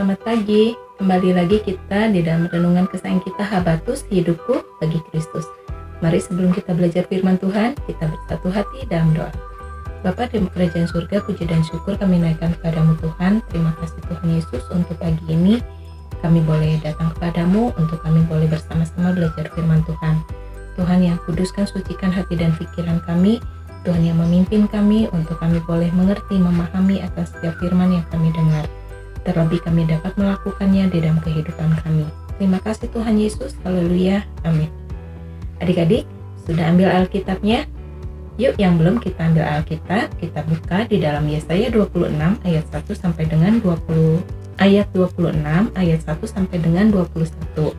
selamat pagi. Kembali lagi kita di dalam renungan kesayangan kita, Habatus, hidupku bagi Kristus. Mari sebelum kita belajar firman Tuhan, kita bersatu hati dalam doa. Bapa di kerajaan surga, puji dan syukur kami naikkan kepadamu Tuhan. Terima kasih Tuhan Yesus untuk pagi ini kami boleh datang kepadamu untuk kami boleh bersama-sama belajar firman Tuhan. Tuhan yang kuduskan, sucikan hati dan pikiran kami. Tuhan yang memimpin kami untuk kami boleh mengerti, memahami akan setiap firman yang kami dengar. Terlebih kami dapat melakukannya di dalam kehidupan kami. Terima kasih Tuhan Yesus. Haleluya. Amin. Adik-adik, sudah ambil Alkitabnya? Yuk yang belum, kita ambil Alkitab. Kita buka di dalam Yesaya 26 ayat 1 sampai dengan 26 ayat 1 sampai dengan 21.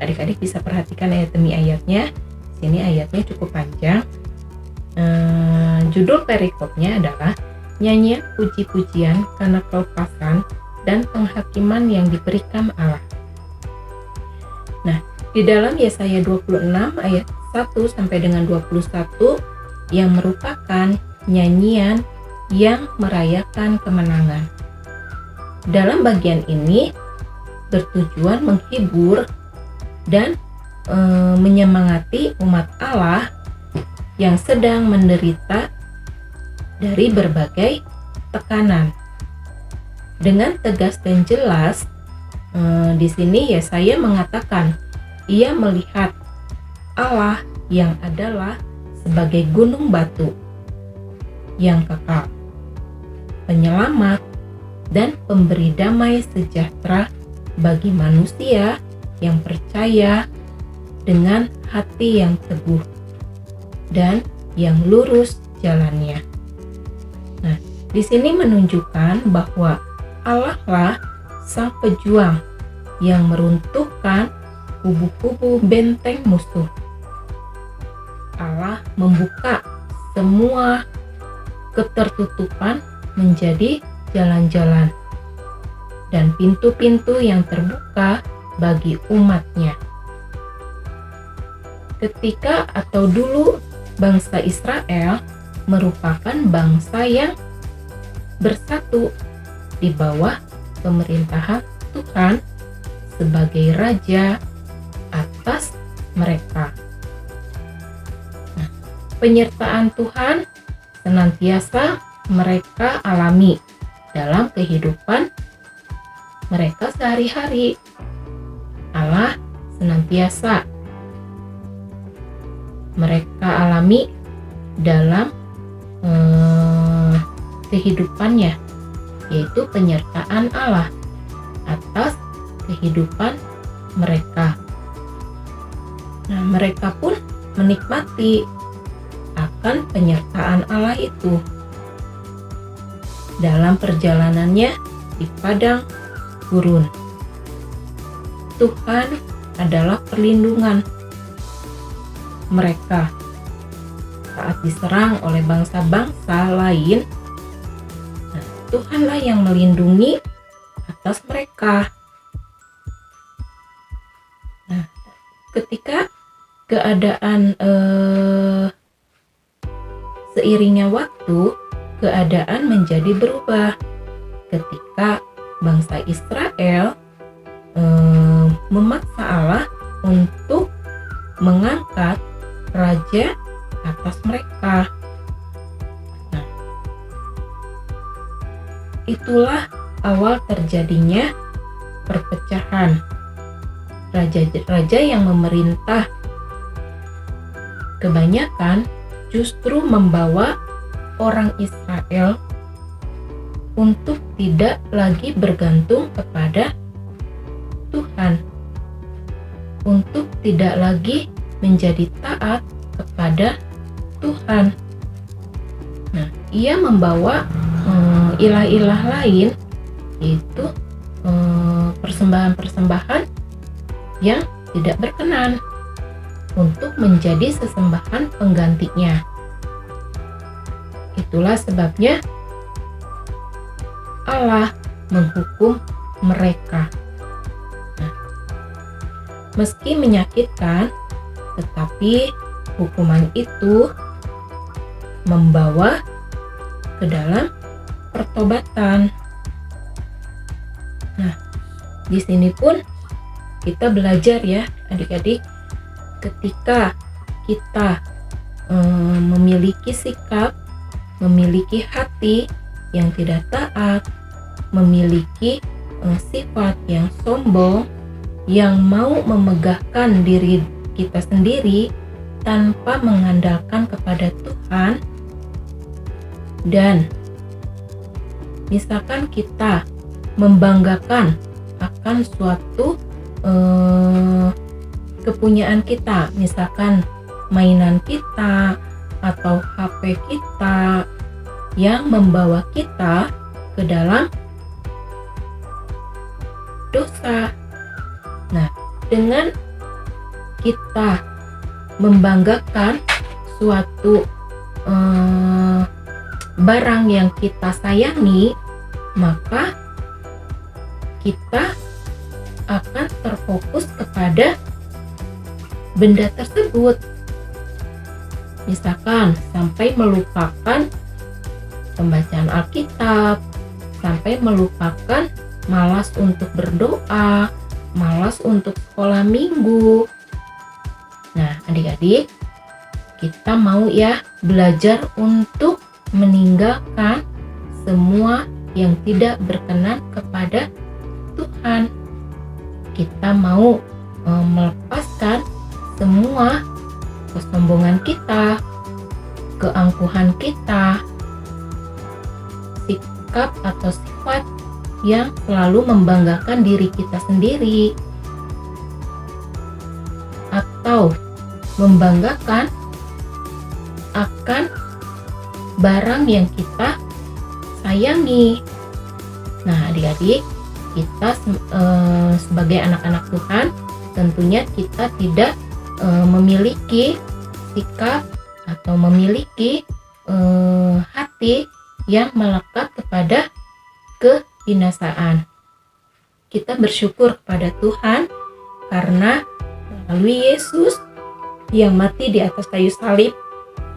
Adik-adik bisa perhatikan ayat demi ayatnya. Sini ayatnya cukup panjang. Judul perikopnya adalah nyanyian puji-pujian karena kelepasan dan penghakiman yang diberikan Allah. Nah, di dalam Yesaya 26 ayat 1 sampai dengan 21 yang merupakan nyanyian yang merayakan kemenangan. Dalam bagian ini bertujuan menghibur dan menyemangati umat Allah yang sedang menderita dari berbagai tekanan. Dengan tegas dan jelas, di sini Yesaya mengatakan ia melihat Allah yang adalah sebagai gunung batu yang kekal, penyelamat dan pemberi damai sejahtera bagi manusia yang percaya dengan hati yang teguh dan yang lurus jalannya. Nah, di sini menunjukkan bahwa Allah lah sang pejuang yang meruntuhkan kubu-kubu benteng musuh. Allah membuka semua ketertutupan menjadi jalan-jalan dan pintu-pintu yang terbuka bagi umatnya. Ketika atau dulu bangsa Israel merupakan bangsa yang bersatu di bawah pemerintahan Tuhan sebagai raja atas mereka. Nah, penyertaan Tuhan senantiasa mereka alami dalam kehidupan mereka sehari-hari. Allah senantiasa mereka alami dalam kehidupannya, yaitu penyertaan Allah atas kehidupan mereka. Nah, mereka pun menikmati akan penyertaan Allah itu dalam perjalanannya di padang gurun. Tuhan adalah perlindungan mereka saat diserang oleh bangsa-bangsa lain. Nah, Tuhanlah yang melindungi atas mereka. Nah, ketika keadaan seiringnya waktu, keadaan menjadi berubah. Ketika bangsa Israel memaksa Allah untuk mengangkat raja atas mereka. Nah, itulah awal terjadinya perpecahan. Raja-raja yang memerintah kebanyakan justru membawa orang Israel untuk tidak lagi bergantung kepada Tuhan, untuk tidak lagi menjadi taat kepada Tuhan. Nah, ia membawa ilah-ilah lain, yaitu persembahan-persembahan yang tidak berkenan untuk menjadi sesembahan penggantinya. Itulah sebabnya Allah menghukum mereka. Nah, meski menyakitkan, tetapi hukuman itu membawa ke dalam pertobatan. Nah, Di sini pun kita belajar ya adik-adik, ketika kita memiliki sikap, memiliki hati yang tidak taat, memiliki sifat yang sombong, yang mau memegahkan diri kita sendiri tanpa mengandalkan kepada Tuhan, dan misalkan kita membanggakan akan suatu kepunyaan kita, misalkan mainan kita atau HP kita yang membawa kita ke dalam dosa. Nah, dengan kita membanggakan suatu barang yang kita sayangi, maka kita akan terfokus kepada benda tersebut. Misalkan sampai melupakan pembacaan Alkitab, sampai melupakan malas untuk berdoa, malas untuk sekolah minggu. Nah, adik-adik, kita mau ya belajar untuk meninggalkan semua yang tidak berkenan kepada Tuhan. Kita mau melepaskan semua kesombongan kita, keangkuhan kita, sikap atau sifat yang selalu membanggakan diri kita sendiri, atau membanggakan akan barang yang kita sayangi. Nah, adik-adik, kita sebagai anak-anak Tuhan tentunya kita tidak memiliki sikap atau memiliki hati yang melekat kepada kebinasaan. Kita bersyukur kepada Tuhan karena melalui Yesus yang mati di atas kayu salib,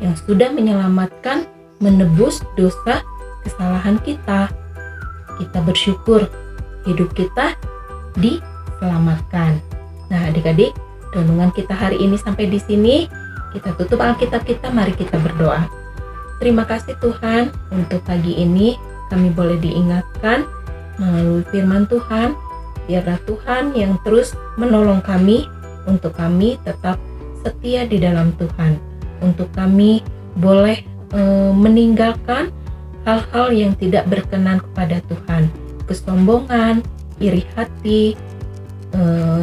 yang sudah menyelamatkan, menebus dosa kesalahan kita. Kita bersyukur hidup kita diselamatkan. Nah, adik-adik, renungan kita hari ini sampai di sini. Kita tutup Alkitab kita, mari kita berdoa. Terima kasih Tuhan, untuk pagi ini kami boleh diingatkan melalui firman Tuhan. Biarlah Tuhan yang terus menolong kami, untuk kami tetap setia di dalam Tuhan, untuk kami boleh meninggalkan hal-hal yang tidak berkenan kepada Tuhan, kesombongan, iri hati,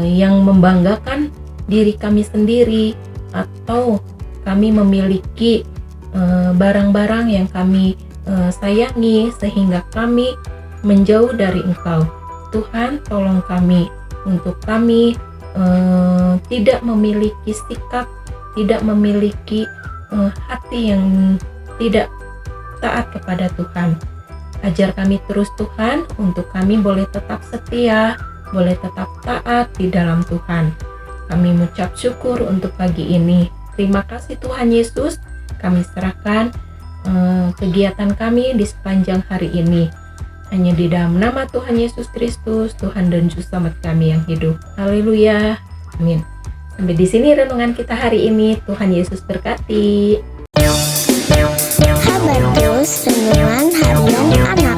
yang membanggakan diri kami sendiri, atau kami memiliki barang-barang yang kami sayangi sehingga kami menjauh dari Engkau. Tuhan, tolong kami untuk kami tidak memiliki sikap, tidak memiliki hati yang tidak taat kepada Tuhan. Ajar kami terus Tuhan, untuk kami boleh tetap setia, boleh tetap taat di dalam Tuhan. Kami mengucap syukur untuk pagi ini. Terima kasih Tuhan Yesus. Kami serahkan kegiatan kami di sepanjang hari ini. Hanya di dalam nama Tuhan Yesus Kristus, Tuhan dan Juru Selamat kami yang hidup. Haleluya. Amin. Sampai di sini renungan kita hari ini. Tuhan Yesus berkati. Habatus Renungan Harian Anak.